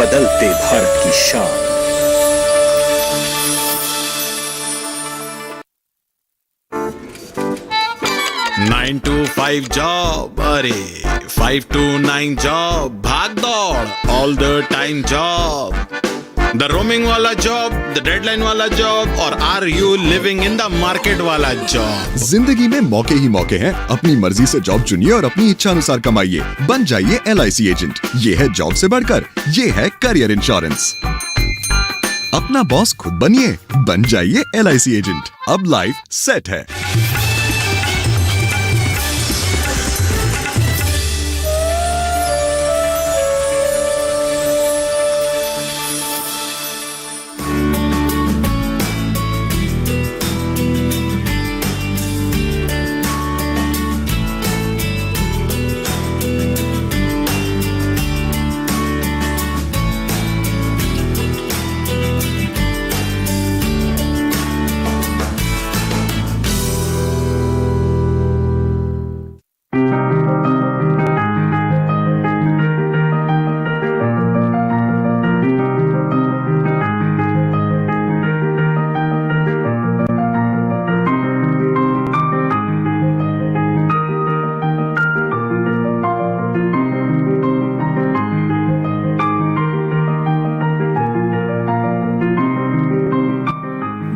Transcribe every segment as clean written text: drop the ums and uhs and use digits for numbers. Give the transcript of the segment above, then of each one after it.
बदलते भारत की शान। नाइन टू 5 जॉब, अरे 5 to 9 जॉब, भाग दौड़ all the time job, the roaming वाला जॉब, द डेडलाइन वाला जॉब, और are you living in the market वाला जॉब। जिंदगी में मौके ही मौके हैं। अपनी मर्जी से जॉब चुनिए और अपनी इच्छा अनुसार कमाइए। बन जाइए LIC एजेंट। ये है जॉब से बढ़कर, ये है करियर इंश्योरेंस। अपना बॉस खुद बनिए, बन जाइए LIC एजेंट। अब लाइफ सेट है।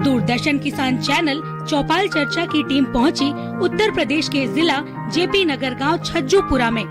दूरदर्शन किसान चैनल चौपाल चर्चा की टीम पहुंची उत्तर प्रदेश के जिला JP नगर गांव छज्जूपुरा में।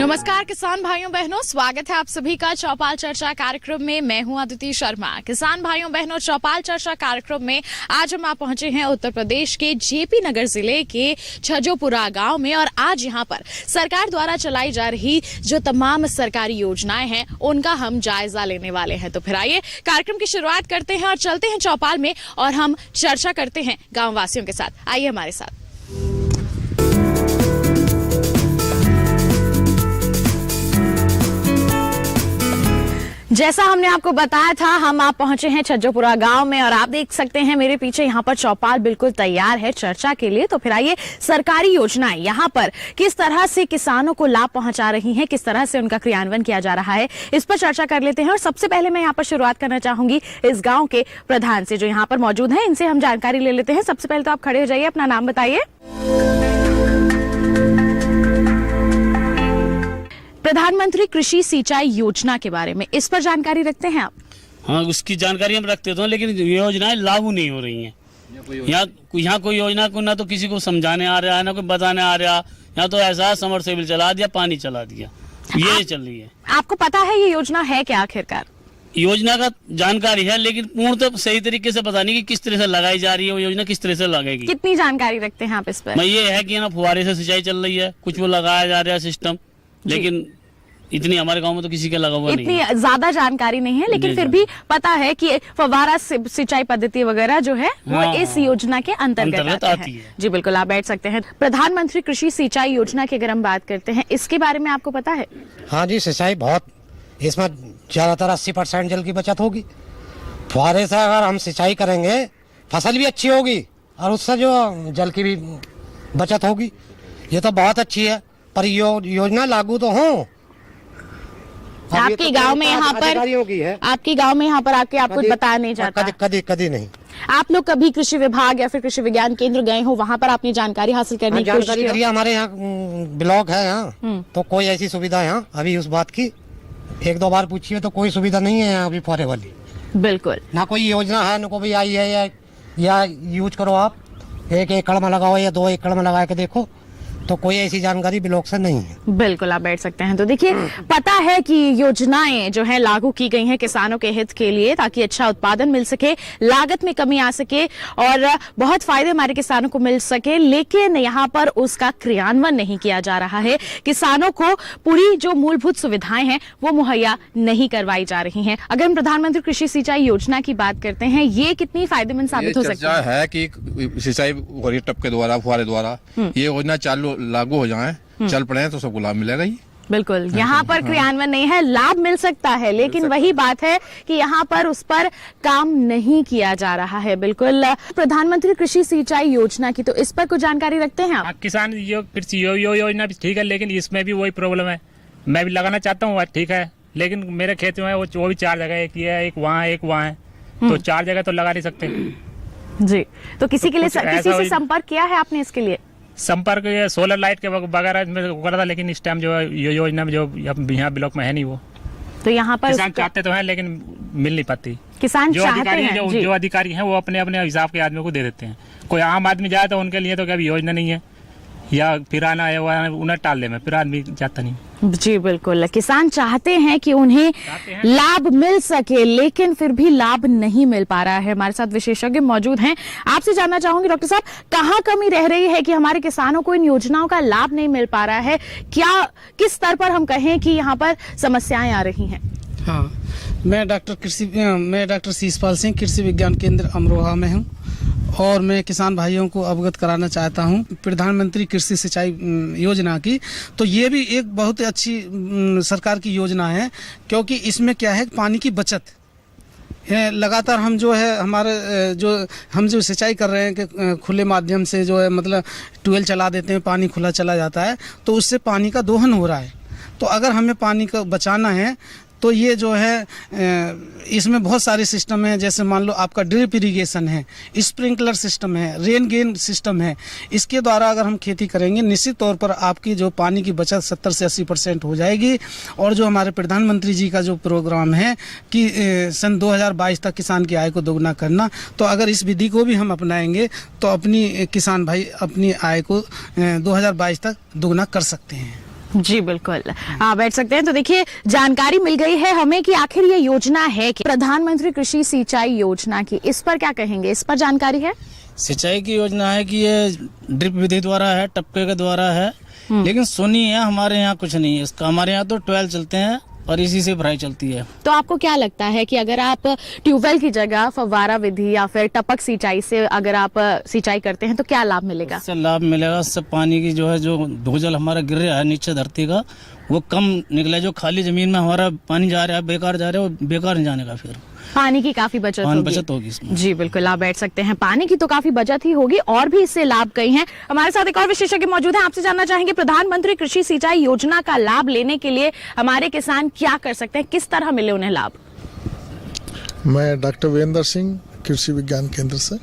नमस्कार किसान भाइयों बहनों, स्वागत है आप सभी का चौपाल चर्चा कार्यक्रम में। मैं हूं अदिति शर्मा। किसान भाइयों बहनों, चौपाल चर्चा कार्यक्रम में आज हम आप पहुंचे हैं उत्तर प्रदेश के JP नगर जिले के छज्जूपुरा गांव में, और आज यहां पर सरकार द्वारा चलाई जा रही जो तमाम सरकारी योजनाएं हैं उनका हम जायजा लेने वाले हैं। तो फिर आइए कार्यक्रम की शुरुआत करते हैं और चलते हैं चौपाल में और हम चर्चा करते हैं गाँव वासियों के साथ। आइए हमारे साथ। जैसा हमने आपको बताया था, हम आप पहुंचे हैं छज्जूपुरा गांव में और आप देख सकते हैं मेरे पीछे यहाँ पर चौपाल बिल्कुल तैयार है चर्चा के लिए। तो फिर आइए सरकारी योजनाएं यहाँ पर किस तरह से किसानों को लाभ पहुंचा रही हैं, किस तरह से उनका क्रियान्वयन किया जा रहा है, इस पर चर्चा कर लेते हैं। और सबसे पहले मैं यहाँ पर शुरुआत करना चाहूंगी इस गाँव के प्रधान से जो यहाँ पर मौजूद है, इनसे हम जानकारी ले लेते हैं। सबसे पहले तो आप खड़े हो जाइए, अपना नाम बताइए। प्रधानमंत्री कृषि सिंचाई योजना के बारे में इस पर जानकारी रखते हैं आप? हाँ, उसकी जानकारी हम रखते तो हैं, लेकिन योजनाएं लागू नहीं हो रही हैं। यहाँ कोई योजना को ना तो किसी को समझाने आ रहा है, ना कोई बताने आ रहा। यहाँ तो ऐसा समरसेबल चला दिया, पानी चला दिया, ये चल रही है। आपको पता है ये योजना है क्या आखिरकार? योजना का जानकारी है, लेकिन पूर्णतः सही तरीके से पता नहीं कि किस तरह से लगाई जा रही है वो योजना, किस तरह से लगेगी। कितनी जानकारी रखते हैं आप इस पर? ये है कि ना फुहारे से सिंचाई चल रही है, कुछ वो लगाया जा रहा है सिस्टम, लेकिन इतनी हमारे गांव में तो किसी का लगा हुआ नहीं है। इतनी ज्यादा जानकारी नहीं है, लेकिन फिर भी पता है कि फव्वारा सिंचाई पद्धति वगैरह जो है वो इस योजना के अंतर्गत आती है। जी बिल्कुल, आप बैठ सकते हैं। प्रधानमंत्री कृषि सिंचाई योजना की अगर हम बात करते हैं, इसके बारे में आपको पता है? हाँ जी, सिंचाई बहुत, इसमें ज्यादातर 80% जल की बचत होगी। फुहारे से अगर हम सिंचाई करेंगे फसल भी अच्छी होगी और उससे जो जल की भी बचत होगी। ये तो बहुत अच्छी है, पर योजना लागू तो हो। आपके गांव में यहाँ पर आपके गांव में यहाँ पर आके आप कुछ बताया नहीं जाता? कभी नहीं। आप लोग कभी कृषि विभाग या फिर कृषि विज्ञान केंद्र गए हो, वहाँ पर आपने जानकारी हासिल करने की कोशिश की? हमारे यहाँ ब्लॉक है यहाँ, तो कोई ऐसी सुविधा यहाँ अभी उस बात की 1-2 बार पूछी है तो कोई सुविधा नहीं है यहाँ अभी फुहारे वाली। बिल्कुल, ना कोई योजना है, ना कोई आई है या यूज करो आप 1 एकड़ में लगाओ या 2 एकड़ में लगा के देखो, तो कोई ऐसी जानकारी ब्लॉक से नहीं है। बिल्कुल, आप बैठ सकते हैं। तो देखिए, पता है कि योजनाएं जो है लागू की गई हैं किसानों के हित के लिए, ताकि अच्छा उत्पादन मिल सके, लागत में कमी आ सके और बहुत फायदे हमारे किसानों को मिल सके। लेकिन यहाँ पर उसका क्रियान्वयन नहीं किया जा रहा है। किसानों को पूरी जो मूलभूत सुविधाएं हैं वो मुहैया नहीं करवाई जा रही हैं। अगर हम प्रधानमंत्री कृषि सिंचाई योजना की बात करते हैं, ये कितनी फायदेमंद साबित हो सकती है? कि सिंचाई टप के द्वारा, फुहारे द्वारा ये योजना चालू लागू हो जाए, चल पड़े तो सबको लाभ मिलेगा ही। बिल्कुल, यहाँ पर क्रियान्वयन नहीं है, लाभ मिल सकता है, लेकिन वही बात है कि यहाँ पर उस पर काम नहीं किया जा रहा है। बिल्कुल, प्रधानमंत्री कृषि सिंचाई योजना की तो इस पर कुछ जानकारी रखते हैं आप? किसान कृषि योजना भी ठीक है, लेकिन इसमें भी वही प्रॉब्लम है। मैं भी लगाना चाहता हूँ, ठीक है, लेकिन मेरे खेत में है वो भी 4 जगह, एक ये है, एक वहाँ है, तो 4 जगह तो लगा नहीं सकते जी। तो किसी के लिए कुछ किसी ऐसा से संपर्क किया है आपने इसके लिए? संपर्क ये सोलर लाइट के वगैरह में करा था, लेकिन इस टाइम जो है योजना में जो यहाँ ब्लॉक में है नहीं वो। तो यहाँ पर किसान चाहते तो हैं लेकिन मिल नहीं पाती। किसान जो चाहते अधिकारी हैं जो अधिकारी हैं वो अपने अपने हिसाब के आदमी को दे देते हैं। कोई आम आदमी जाए तो उनके लिए तो कभी योजना नहीं है, या फिर आना है उन्हें टाल दे में, फिर आदमी जाता नहीं। जी बिल्कुल, किसान चाहते हैं कि उन्हें लाभ मिल सके, लेकिन फिर भी लाभ नहीं मिल पा रहा है। हमारे साथ विशेषज्ञ मौजूद हैं। आपसे जानना चाहूंगी डॉक्टर साहब, कहाँ कमी रह रही है कि हमारे किसानों को इन योजनाओं का लाभ नहीं मिल पा रहा है? क्या किस स्तर पर हम कहें कि यहाँ पर समस्याएं आ रही हैं? हाँ, मैं डॉक्टर शीशपाल सिंह, कृषि विज्ञान केंद्र अमरोहा में हूँ और मैं किसान भाइयों को अवगत कराना चाहता हूँ प्रधानमंत्री कृषि सिंचाई योजना की। तो ये भी एक बहुत अच्छी सरकार की योजना है, क्योंकि इसमें क्या है, पानी की बचत है। लगातार हम जो है हम जो सिंचाई कर रहे हैं कि खुले माध्यम से जो है, मतलब ट्यूबवेल चला देते हैं, पानी खुला चला जाता है, तो उससे पानी का दोहन हो रहा है। तो अगर हमें पानी को बचाना है तो ये जो है इसमें बहुत सारे सिस्टम हैं। जैसे मान लो आपका ड्रिप इरिगेशन है, स्प्रिंकलर सिस्टम है, रेन गेन सिस्टम है। इसके द्वारा अगर हम खेती करेंगे, निश्चित तौर पर आपकी जो पानी की बचत 70 से 80% हो जाएगी। और जो हमारे प्रधानमंत्री जी का जो प्रोग्राम है कि सन 2022 तक किसान की आय को दोगुना करना, तो अगर इस विधि को भी हम अपनाएंगे तो अपनी किसान भाई अपनी आय को 2022 तक दोगुना कर सकते हैं। जी बिल्कुल, आप बैठ सकते हैं। तो देखिए, जानकारी मिल गई है हमें कि आखिर ये योजना है कि प्रधानमंत्री कृषि सिंचाई योजना की, इस पर क्या कहेंगे? इस पर जानकारी है? सिंचाई की योजना है कि ये ड्रिप विधि द्वारा है, टपके के द्वारा है, लेकिन सुनिए हमारे यहाँ कुछ नहीं है इसका। हमारे यहाँ तो 12 चलते हैं और इसी से भराई चलती है। तो आपको क्या लगता है कि अगर आप ट्यूबवेल की जगह फव्वारा विधि या फिर टपक सिंचाई से अगर आप सिंचाई करते हैं तो क्या लाभ मिलेगा? इससे लाभ मिलेगा, इससे पानी की जो है, जो भूजल हमारा गिर रहा है नीचे धरती का, वो कम निकला। जो खाली जमीन में हमारा पानी जा रहा है, बेकार जा रहा है, वो बेकार नहीं जाने का, फिर पानी की काफी बचत होगी इसमें। जी बिल्कुल, आप बैठ सकते हैं। पानी की तो काफी बचत ही होगी और भी इससे लाभ कई हैं। हमारे साथ एक और विशेषज्ञ मौजूद हैं। आपसे जानना चाहेंगे, प्रधानमंत्री कृषि सिंचाई योजना का लाभ लेने के लिए हमारे किसान क्या कर सकते हैं, किस तरह मिले उन्हें लाभ? मैं डॉक्टर वीरेंद्र सिंह, कृषि विज्ञान केंद्र से।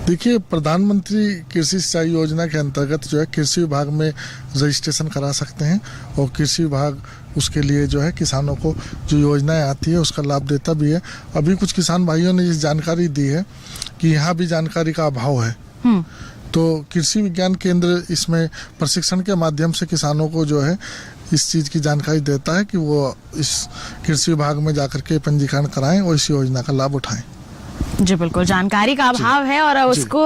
देखिए, प्रधानमंत्री कृषि सिंचाई योजना के अंतर्गत जो है कृषि विभाग में रजिस्ट्रेशन करा सकते हैं और कृषि विभाग उसके लिए जो है किसानों को जो योजनाएं आती है उसका लाभ देता भी है। अभी कुछ किसान भाइयों ने ये जानकारी दी है कि यहाँ भी जानकारी का अभाव है, तो कृषि विज्ञान केंद्र इसमें प्रशिक्षण के माध्यम से किसानों को जो है इस चीज़ की जानकारी देता है कि वो इस कृषि विभाग में जाकर के पंजीकरण कराएं और इस योजना का लाभ उठाएं। जी बिल्कुल, जानकारी का अभाव है और उसको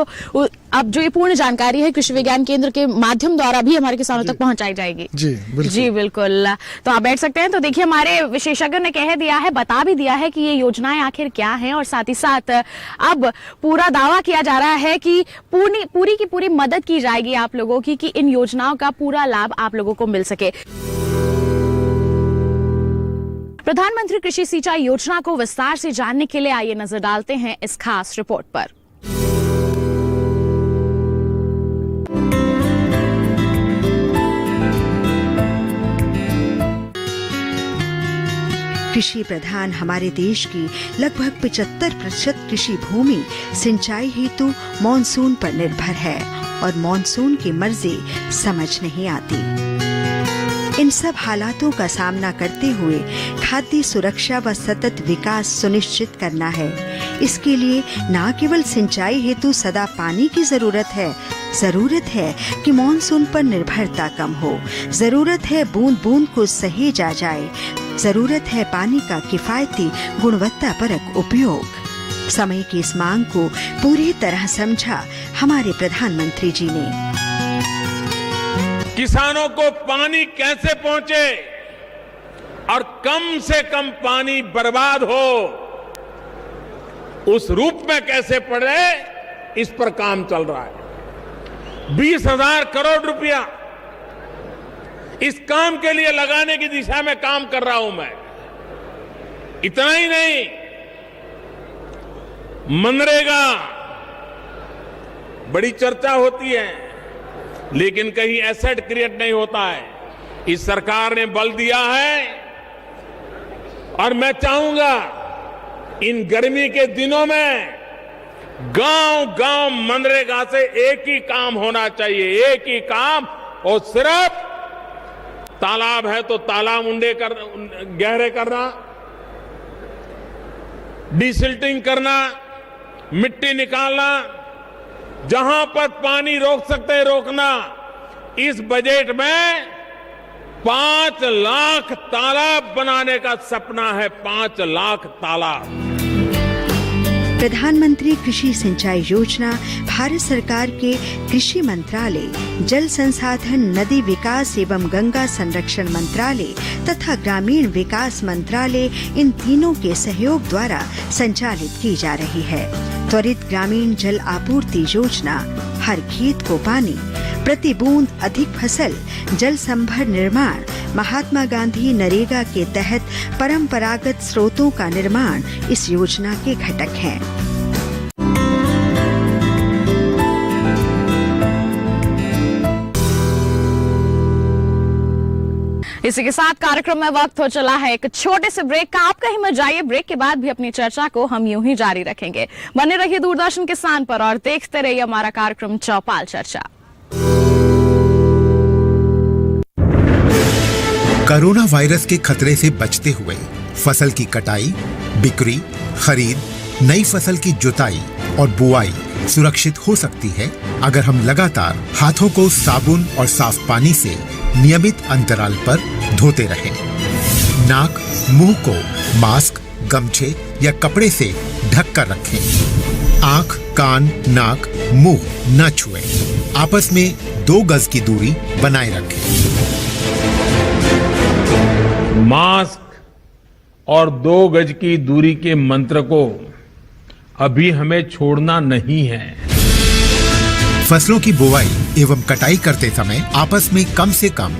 अब जो ये पूर्ण जानकारी है कृषि विज्ञान केंद्र के माध्यम द्वारा भी हमारे किसानों तक पहुंचाई जाएगी। जी बिल्कुल, तो आप बैठ सकते हैं। तो देखिए, हमारे विशेषज्ञों ने कह दिया है, बता भी दिया है कि ये योजनाएं आखिर क्या हैं, और साथ ही साथ अब पूरा दावा किया जा रहा है कि पूरी की पूरी मदद की जाएगी आप लोगों की, कि इन योजनाओं का पूरा लाभ आप लोगों को मिल सके। प्रधानमंत्री कृषि सिंचाई योजना को विस्तार से जानने के लिए आइए नजर डालते हैं इस खास रिपोर्ट पर। कृषि प्रधान हमारे देश की लगभग 75% कृषि भूमि सिंचाई हेतु मॉनसून पर निर्भर है और मॉनसून की मर्जी समझ नहीं आती। इन सब हालातों का सामना करते हुए खाद्य सुरक्षा व सतत विकास सुनिश्चित करना है। इसके लिए न केवल सिंचाई हेतु सदा पानी की जरूरत है कि मॉनसून पर निर्भरता कम हो। जरूरत है बूंद बूंद को सहेजा जाए। जरूरत है पानी का किफायती गुणवत्तापरक उपयोग। समय की इस मांग को पूरी तरह समझा हमारे प्रधानमंत्री जी ने। किसानों को पानी कैसे पहुंचे और कम से कम पानी बर्बाद हो, उस रूप में कैसे पड़े, इस पर काम चल रहा है। 20,000 करोड़ रुपया इस काम के लिए लगाने की दिशा में काम कर रहा हूं मैं। इतना ही नहीं, मनरेगा बड़ी चर्चा होती है, लेकिन कहीं एसेट क्रिएट नहीं होता है। इस सरकार ने बल दिया है और मैं चाहूंगा इन गर्मी के दिनों में गांव-गांव मनरेगा से एक ही काम होना चाहिए, एक ही काम, और सिर्फ तालाब है तो तालाब गहरे करना, डिसिल्टिंग करना, मिट्टी निकालना, जहां पर पानी रोक सकते हैं रोकना। इस बजट में 5 लाख तालाब बनाने का सपना है, 5 लाख तालाब। प्रधानमंत्री कृषि सिंचाई योजना भारत सरकार के कृषि मंत्रालय, जल संसाधन नदी विकास एवं गंगा संरक्षण मंत्रालय तथा ग्रामीण विकास मंत्रालय, इन तीनों के सहयोग द्वारा संचालित की जा रही है। त्वरित ग्रामीण जल आपूर्ति योजना, हर खेत को पानी, प्रति बूंद अधिक फसल, जल संभर निर्माण, महात्मा गांधी नरेगा के तहत परंपरागत स्रोतों का निर्माण इस योजना के घटक हैं। इसी के साथ कार्यक्रम में वक्त हो चला है एक छोटे से ब्रेक का। आप कहीं मत जाइए, ब्रेक के बाद भी अपनी चर्चा को हम यूं ही जारी रखेंगे। बने रहिए दूरदर्शन किसान पर और देखते रहिए हमारा कार्यक्रम चौपाल चर्चा। कोरोना वायरस के खतरे से बचते हुए फसल की कटाई, बिक्री, खरीद, नई फसल की जुताई और बुआई सुरक्षित हो सकती है अगर हम लगातार हाथों को साबुन और साफ पानी से नियमित अंतराल पर धोते रहें। नाक, मुंह को मास्क, गमछे या कपड़े से ढक कर रखें। आंख, कान, नाक, मुंह न छुएं। आपस में 2 गज की दूरी बनाए रखें। मास्क और 2 गज की दूरी के मंत्र को अभी हमें छोड़ना नहीं है। फसलों की बुवाई एवं कटाई करते समय आपस में कम से कम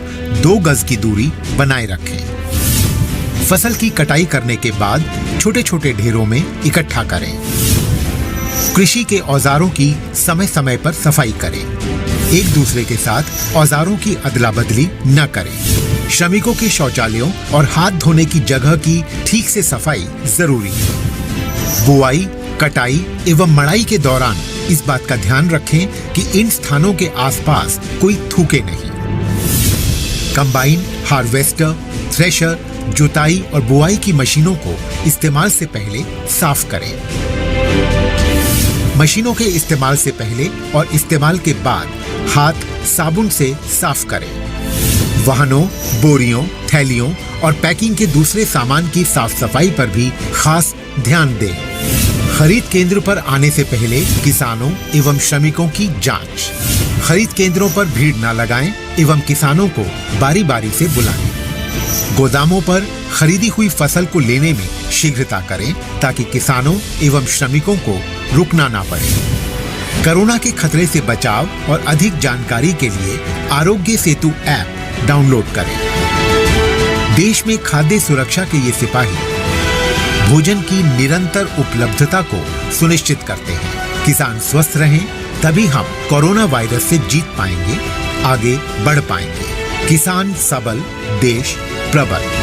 2 गज की दूरी बनाए रखें। फसल की कटाई करने के बाद छोटे छोटे ढेरों में इकट्ठा करें। कृषि के औजारों की समय समय पर सफाई करें। एक दूसरे के साथ औजारों की अदला बदली न करें। श्रमिकों के शौचालयों और हाथ धोने की जगह की ठीक से सफाई जरूरी है। बुआई, कटाई एवं मड़ाई के दौरान इस बात का ध्यान रखें कि इन स्थानों के आसपास कोई थूके नहीं। कंबाइन, हार्वेस्टर, थ्रेशर, जुताई और बुआई की मशीनों को इस्तेमाल से पहले साफ करें। मशीनों के इस्तेमाल से पहले और इस्तेमाल के बाद हाथ साबुन से साफ करें। वाहनों, बोरियों, थैलियों और पैकिंग के दूसरे सामान की साफ सफाई पर भी खास ध्यान दें। खरीद केंद्र पर आने से पहले किसानों एवं श्रमिकों की जांच। खरीद केंद्रों पर भीड़ न लगाएं एवं किसानों को बारी बारी से बुलाएं। गोदामों पर खरीदी हुई फसल को लेने में शीघ्रता करें ताकि किसानों एवं श्रमिकों को रुकना ना पड़े। कोरोना के खतरे से बचाव और अधिक जानकारी के लिए आरोग्य सेतु ऐप डाउनलोड करें। देश में खाद्य सुरक्षा के ये सिपाही भोजन की निरंतर उपलब्धता को सुनिश्चित करते हैं। किसान स्वस्थ रहें तभी हम कोरोना वायरस से जीत पाएंगे, आगे बढ़ पाएंगे। किसान सबल, देश प्रबल।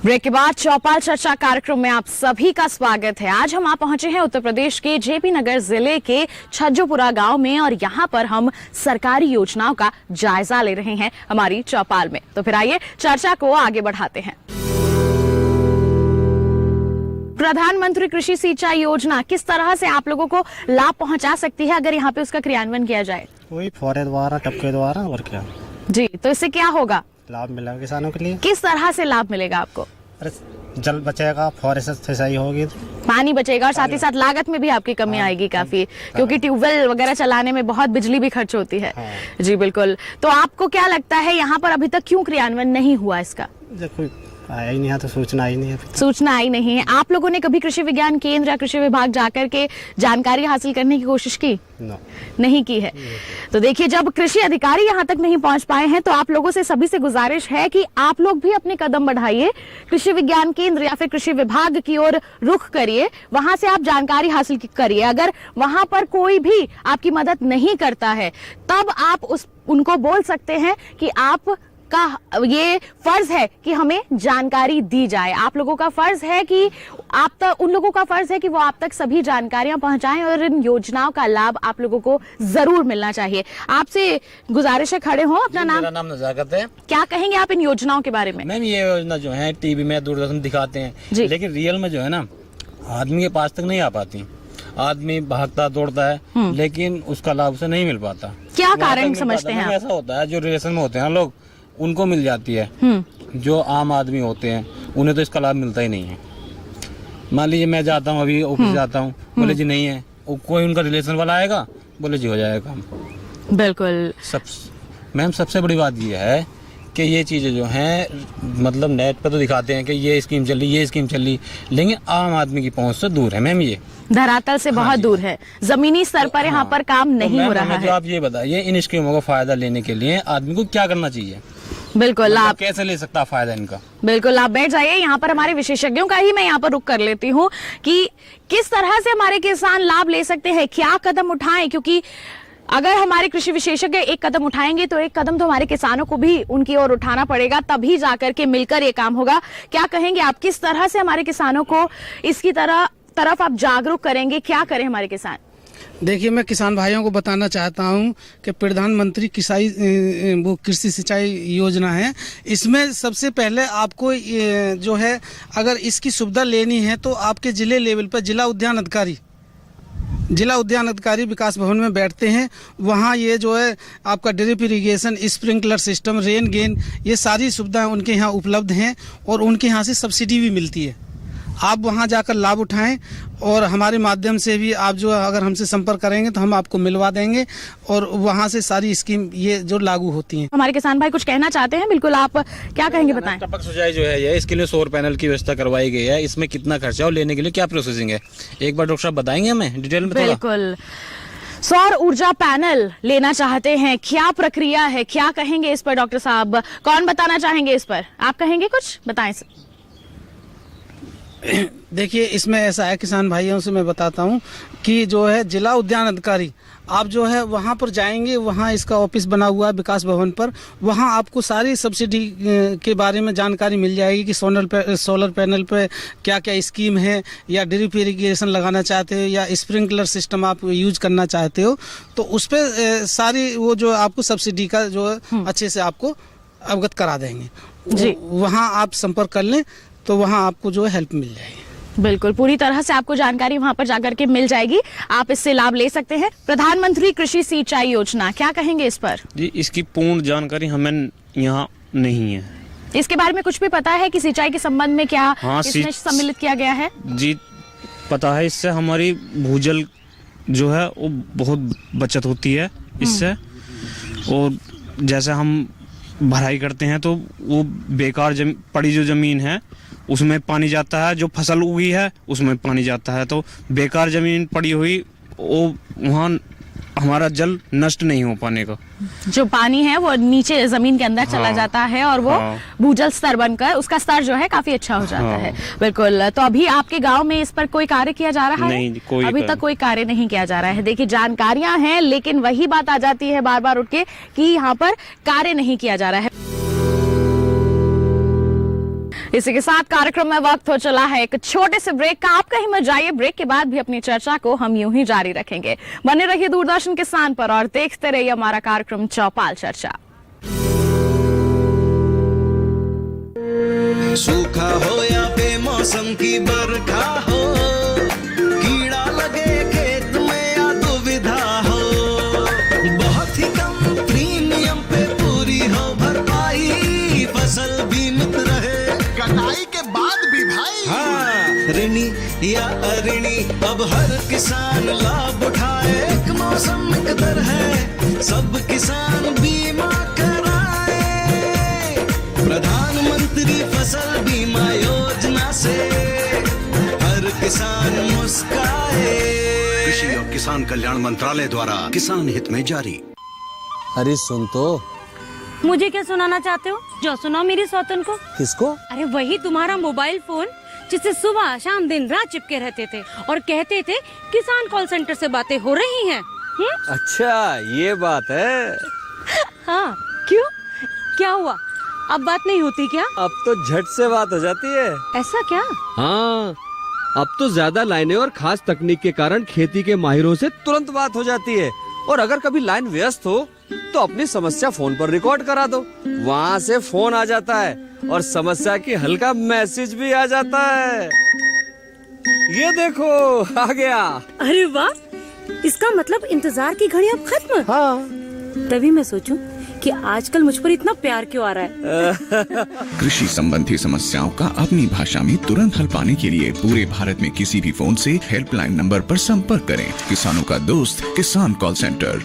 ब्रेक के बाद चौपाल चर्चा कार्यक्रम में आप सभी का स्वागत है। आज हम पहुंचे हैं उत्तर प्रदेश के जेपी नगर जिले के छज्जोपुरा गांव में और यहां पर हम सरकारी योजनाओं का जायजा ले रहे हैं हमारी चौपाल में। तो फिर आइए चर्चा को आगे बढ़ाते हैं। प्रधानमंत्री कृषि सिंचाई योजना किस तरह से आप लोगों को लाभ पहुंचा सकती है अगर यहाँ पे उसका क्रियान्वयन किया जाए? कोई फौरे द्वारा, टपके द्वारा, और क्या जी। तो इससे क्या होगा? लाभ मिलेगा किसानों के लिए। किस तरह से लाभ मिलेगा आपको? अरे जल बचेगा, फौरे से सिंचाई होगी, पानी बचेगा और साथ ही साथ लागत में भी आपकी कमी आएगी काफी, क्योंकि ट्यूबवेल वगैरह चलाने में बहुत बिजली भी खर्च होती है। जी बिल्कुल। तो आपको क्या लगता है यहाँ पर अभी तक क्यों क्रियान्वयन नहीं हुआ इसका? देखो आया ही नहीं है, तो सूचना आई नहीं है। सूचना आई नहीं है। आप लोगों ने कभी कृषि विज्ञान केंद्र या कृषि विभाग जाकर के जानकारी हासिल करने की कोशिश की? नहीं की है। तो देखिए, जब कृषि अधिकारी यहाँ तक नहीं पहुंच पाए हैं तो आप लोगों से सभी से गुजारिश है कि आप लोग भी अपने कदम बढ़ाइए, कृषि विज्ञान केंद्र या फिर कृषि विभाग की ओर रुख करिए, वहां से आप जानकारी हासिल करिए। अगर वहां पर कोई भी आपकी मदद नहीं करता है तब आप उनको बोल सकते हैं कि आप का ये फर्ज है कि हमें जानकारी दी जाए। आप लोगों का फर्ज है कि आप तक, उन लोगों का फर्ज है कि वो आप तक सभी जानकारियां पहुंचाएं और इन योजनाओं का लाभ आप लोगों को जरूर मिलना चाहिए। आपसे गुजारिश है, खड़े हो, अपना नाम। मेरा नाम नजाकत है। क्या कहेंगे आप इन योजनाओं के बारे में? मैम, ये योजना जो है टीवी में, दूरदर्शन दिखाते हैं, लेकिन रियल में जो है ना आदमी के पास तक नहीं आ पाती। आदमी भागता दौड़ता है लेकिन उसका लाभ उसे नहीं मिल पाता। क्या कारण समझते हैं आप? ऐसा होता है, जो रिलेशन में होते हैं लोग, उनको मिल जाती है। जो आम आदमी होते हैं उन्हें तो इसका लाभ मिलता ही नहीं है। मान लीजिए मैं जाता हूँ, अभी ऑफिस जाता हूँ, बोले जी नहीं है, कोई उनका रिलेशन वाला आएगा, बोले जी हो जाएगा काम। बिल्कुल। मैम, सबसे बड़ी बात ये है कि ये चीजें जो हैं मतलब नेट पर तो दिखाते हैं कि ये स्कीम चल रही, ये स्कीम चल रही, लेकिन आम आदमी की पहुंच से दूर है मैम। ये धरातल से बहुत दूर है, जमीनी स्तर पर यहाँ पर काम नहीं हो रहा है। जो आप ये बताइए, इन स्कीमों का फायदा लेने के लिए आदमी को क्या करना चाहिए? बिल्कुल, आप कैसे ले सकता फायदा इनका? बिल्कुल, आप बैठ जाइए। यहाँ पर हमारे विशेषज्ञों का ही मैं यहाँ पर रुक कर लेती हूँ कि किस तरह से हमारे किसान लाभ ले सकते हैं, क्या कदम उठाएं, क्योंकि अगर हमारे कृषि विशेषज्ञ एक कदम उठाएंगे तो एक कदम तो हमारे किसानों को भी उनकी ओर उठाना पड़ेगा, तभी जाकर के मिलकर ये काम होगा। क्या कहेंगे आप, किस तरह से हमारे किसानों को इसकी तरफ आप जागरूक करेंगे? क्या करें हमारे किसान? देखिए, मैं किसान भाइयों को बताना चाहता हूं कि प्रधानमंत्री कृषि सिंचाई योजना है। इसमें सबसे पहले आपको जो है, अगर इसकी सुविधा लेनी है तो आपके जिले लेवल पर जिला उद्यान अधिकारी विकास भवन में बैठते हैं। वहाँ ये जो है आपका drip irrigation, sprinkler system, rain gain, ये सारी सुविधाएं उनके यहाँ उपलब्ध हैं और उनके यहाँ से सब्सिडी भी मिलती है। आप वहां जाकर लाभ उठाएं और हमारे माध्यम से भी आप जो अगर हमसे संपर्क करेंगे तो हम आपको मिलवा देंगे और वहां से सारी स्कीम ये जो लागू होती हैं। हमारे किसान भाई कुछ कहना चाहते हैं, बिल्कुल, आप क्या कहेंगे, बताएं। टपक सिंचाई जो है ये, इसके लिए सौर पैनल की व्यवस्था करवाई गई है। इसमें कितना खर्चा और लेने के लिए क्या प्रोसेसिंग है, एक बार डॉक्टर साहब बताएंगे हमें डिटेल में? बिल्कुल। सौर ऊर्जा पैनल लेना चाहते हैं, क्या प्रक्रिया है, क्या कहेंगे इस पर डॉक्टर साहब? कौन बताना चाहेंगे इस पर? आप कहेंगे कुछ, बताएं। देखिए, इसमें ऐसा है, किसान भाइयों से मैं बताता हूं कि जो है जिला उद्यान अधिकारी, आप जो है वहां पर जाएंगे, वहां इसका ऑफिस बना हुआ है विकास भवन पर, वहां आपको सारी सब्सिडी के बारे में जानकारी मिल जाएगी कि सोलर पैनल पे क्या क्या स्कीम है, या ड्रिप इरिगेशन लगाना चाहते हो या स्प्रिंकलर सिस्टम आप यूज करना चाहते हो, तो उस पर सारी वो जो आपको सब्सिडी का जो अच्छे से आपको अवगत करा देंगे जी। वहाँ आप संपर्क कर लें तो वहाँ आपको जो है हेल्प मिल जाएगी। बिल्कुल, पूरी तरह से आपको जानकारी वहां पर जाकर के मिल जाएगी, आप इससे लाभ ले सकते हैं। प्रधानमंत्री कृषि सिंचाई योजना, क्या कहेंगे इस पर? जी, इसकी पूर्ण जानकारी हमें यहाँ नहीं है। इसके बारे में कुछ भी पता है कि सिंचाई के संबंध में क्या इसमें सम्मिलित किया गया है? जी पता है, इससे हमारी भूजल जो है वो बहुत बचत होती है इससे, और जैसे हम भराई करते हैं तो वो बेकार पड़ी जो जमीन है उसमें पानी जाता है, जो फसल उगी है उसमें पानी जाता है, तो बेकार जमीन पड़ी हुई वो वहाँ हमारा जल नष्ट नहीं हो पाने का। जो पानी है वो नीचे जमीन के अंदर चला जाता है और वो भूजल स्तर बनकर उसका स्तर जो है काफी अच्छा हो जाता है। बिल्कुल, तो अभी आपके गांव में इस पर कोई कार्य किया जा रहा है? नहीं, अभी तक कोई कार्य नहीं किया जा रहा है। देखिए, जानकारियां हैं लेकिन वही बात आ जाती है बार बार उठ के कि यहाँ पर कार्य नहीं किया जा रहा है। इसी के साथ कार्यक्रम में वक्त हो चला है एक छोटे से ब्रेक का। आप कहीं मत जाइए, ब्रेक के बाद भी अपनी चर्चा को हम यूं ही जारी रखेंगे। बने रहिए दूरदर्शन किसान पर और देखते रहिए हमारा कार्यक्रम चौपाल चर्चा। सूखा हो या बेमौसम की बरखा हो, कीड़ा लगे खेत में या दुविधा हो, बहुत ही कम प्रीमियम पे पूरी हो भरपाई, फसल बीमित रहे कटाई के बाद भी भाई। हाँ, ऋणी या अऋणी अब हर किसान लाभ उठाए, एक मौसम एक दर है, सब किसान बीमा कराए, प्रधानमंत्री फसल बीमा योजना से हर किसान मुस्काए। कृषि और किसान कल्याण मंत्रालय द्वारा किसान हित में जारी। अरे सुन तो। मुझे क्या सुनाना चाहते हो? जो सुनाओ मेरी सौतन को। किसको? अरे वही तुम्हारा मोबाइल फोन जिससे सुबह शाम दिन रात चिपके रहते थे और कहते थे किसान कॉल सेंटर से बातें हो रही हैं। अच्छा ये बात है। हाँ क्यों, क्या हुआ? अब बात नहीं होती क्या? अब तो झट से बात हो जाती है। ऐसा क्या? हाँ अब तो ज्यादा लाइनें और खास तकनीक के कारण खेती के माहिरों से तुरंत बात हो जाती है। और अगर कभी लाइन व्यस्त हो तो अपनी समस्या फोन पर रिकॉर्ड करा दो, वहाँ से फोन आ जाता है और समस्या की हल का मैसेज भी आ जाता है। ये देखो आ गया। अरे वाह, इसका मतलब इंतजार की घड़ी अब खत्म। हाँ तभी मैं सोचूं कि आजकल मुझ पर इतना प्यार क्यों आ रहा है। कृषि संबंधी समस्याओं का अपनी भाषा में तुरंत हल पाने के लिए पूरे भारत में किसी भी फोन से हेल्पलाइन नंबर पर संपर्क करें। किसानों का दोस्त किसान कॉल सेंटर।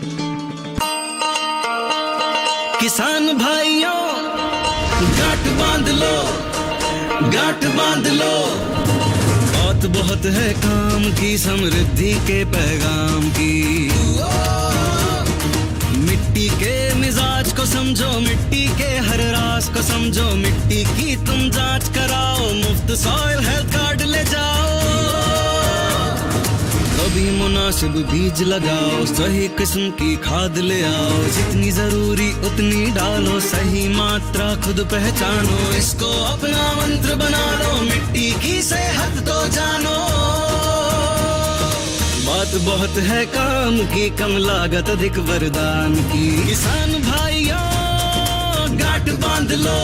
किसान भाइयों गांठ बांध लो, गांठ बांध लो, बहुत बहुत है काम की समृद्धि के पैगाम की। मिट्टी के मिजाज को समझो, मिट्टी के हर राज को समझो, मिट्टी की तुम जांच कराओ, मुफ्त सॉइल हेल्थ कार्ड ले जाओ। कभी मुनासिब बीज लगाओ, सही किस्म की खाद ले आओ, जितनी जरूरी उतनी डालो, सही मात्रा खुद पहचानो, इसको अपना मंत्र बना लो, मिट्टी की सेहत तो जानो। बात बहुत है काम की, कम लागत अधिक वरदान की। किसान भाइयों गांठ बांध लो,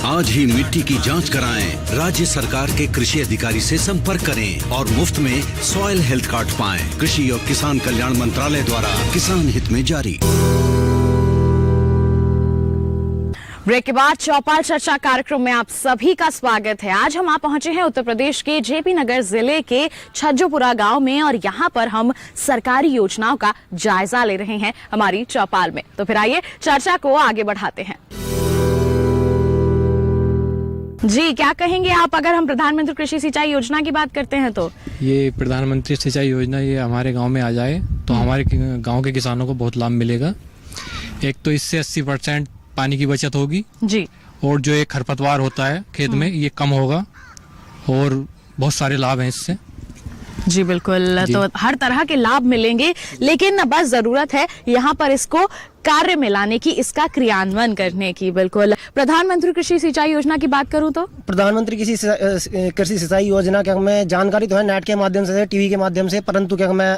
आज ही मिट्टी की जांच कराएं, राज्य सरकार के कृषि अधिकारी से संपर्क करें और मुफ्त में सॉइल हेल्थ कार्ड पाएं। कृषि और किसान कल्याण मंत्रालय द्वारा किसान हित में जारी। ब्रेक के बाद चौपाल चर्चा कार्यक्रम में आप सभी का स्वागत है। आज हम आ पहुंचे हैं उत्तर प्रदेश के जेपी नगर जिले के छज्जोपुरा गांव में और यहां पर हम सरकारी योजनाओं का जायजा ले रहे हैं हमारी चौपाल में। तो फिर आइए चर्चा को आगे बढ़ाते हैं। जी क्या कहेंगे आप अगर हम प्रधानमंत्री कृषि सिंचाई योजना की बात करते हैं तो? ये प्रधानमंत्री सिंचाई योजना ये हमारे गांव में आ जाए तो हमारे गांव के किसानों को बहुत लाभ मिलेगा। एक तो इससे 80% पानी की बचत होगी जी, और जो एक खरपतवार होता है खेत में ये कम होगा और बहुत सारे लाभ हैं इससे। जी बिल्कुल जी। तो हर तरह के लाभ मिलेंगे, लेकिन बस जरूरत है यहाँ पर इसको कार्य में लाने की, इसका क्रियान्वयन करने की। बिल्कुल प्रधानमंत्री कृषि सिंचाई योजना की बात करूं तो प्रधानमंत्री कृषि सिंचाई योजना क्या मैं जानकारी तो है नेट के माध्यम से, टीवी के माध्यम से, परंतु क्या मैं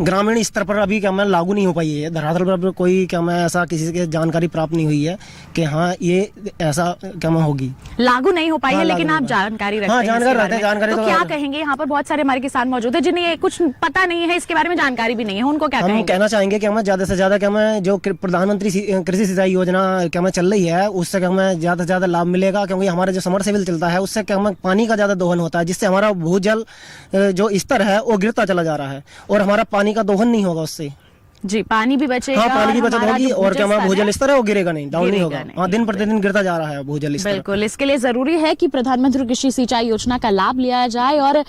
ग्रामीण स्तर पर अभी क्या मैं लागू नहीं हो पाई है। धरातल पर कोई क्या मैं ऐसा किसी से जानकारी प्राप्त नहीं हुई है कि हाँ ये ऐसा क्या मैं होगी, लागू नहीं हो पाई है। लेकिन आप जानकारी रखते हैं, जानकारी तो क्या कहेंगे? यहाँ पर बहुत सारे हमारे किसान मौजूद है जिन्हें कुछ पता नहीं है, इसके बारे में जानकारी भी नहीं है, उनको क्या कहेंगे? हम कहना चाहेंगे कि मैं ज्यादा से ज्यादा क्या मैं जो प्रधानमंत्री कृषि सिंचाई योजना क्या मैं चल रही है उससे क्या मैं ज्यादा से ज्यादा लाभ मिलेगा, क्योंकि हमारा जो समरसेबल चलता है उससे क्या मैं पानी का ज्यादा दोहन होता है, जिससे हमारा भूजल जो स्तर है वो गिरता चला जा रहा है और हमारा पानी का दोहन नहीं होगा उससे। जी पानी भी बचेगा, हाँ, पानी की बचत होगी और क्या हमारा भूजल स्तर है वो गिरेगा नहीं, डाउन नहीं होगा। हाँ, दिन प्रतिदिन गिरता जा रहा है भूजल स्तर। बिल्कुल, इसके लिए जरूरी है कि प्रधानमंत्री कृषि सिंचाई योजना का लाभ लिया जाए और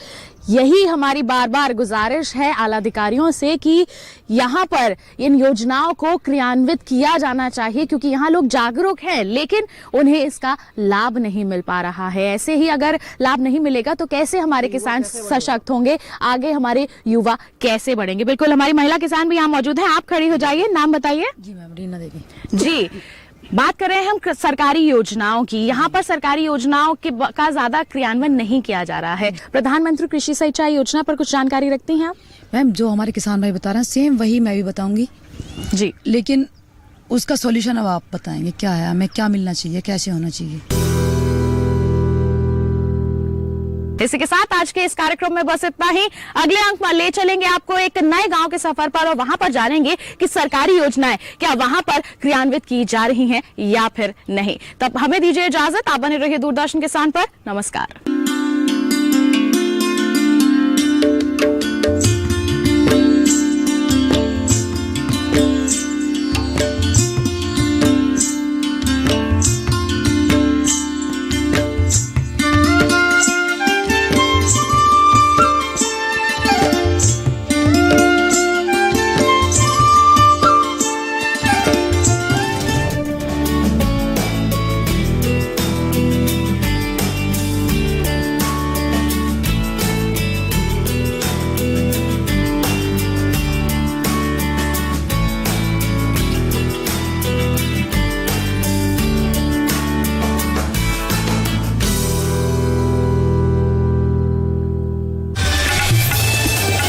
यही हमारी बार बार गुजारिश है आला अधिकारियों से कि यहाँ पर इन योजनाओं को क्रियान्वित किया जाना चाहिए, क्योंकि यहाँ लोग जागरूक हैं लेकिन उन्हें इसका लाभ नहीं मिल पा रहा है। ऐसे ही अगर लाभ नहीं मिलेगा तो कैसे हमारे किसान सशक्त होंगे, आगे हमारे युवा कैसे बढ़ेंगे? बिल्कुल, हमारी महिला किसान भी यहाँ मौजूद है, आप खड़ी हो जाइए, नाम बताइए। जी मैम, रीना देवी। जी बात कर रहे हैं हम सरकारी योजनाओं की। यहाँ पर सरकारी योजनाओं का ज्यादा क्रियान्वयन नहीं किया जा रहा है। प्रधानमंत्री कृषि सिंचाई योजना पर कुछ जानकारी रखती हैं आप? मैम जो हमारे किसान भाई बता रहे हैं सेम वही मैं भी बताऊंगी जी, लेकिन उसका सॉल्यूशन अब आप बताएंगे क्या है, हमें क्या मिलना चाहिए, कैसे होना चाहिए। इसी के साथ आज के इस कार्यक्रम में बस इतना ही। अगले अंक में ले चलेंगे आपको एक नए गांव के सफर पर और वहां पर जानेंगे कि सरकारी योजनाएं क्या वहां पर क्रियान्वित की जा रही हैं या फिर नहीं। तब हमें दीजिए इजाजत, आप बने रहिए दूरदर्शन किसान पर। नमस्कार।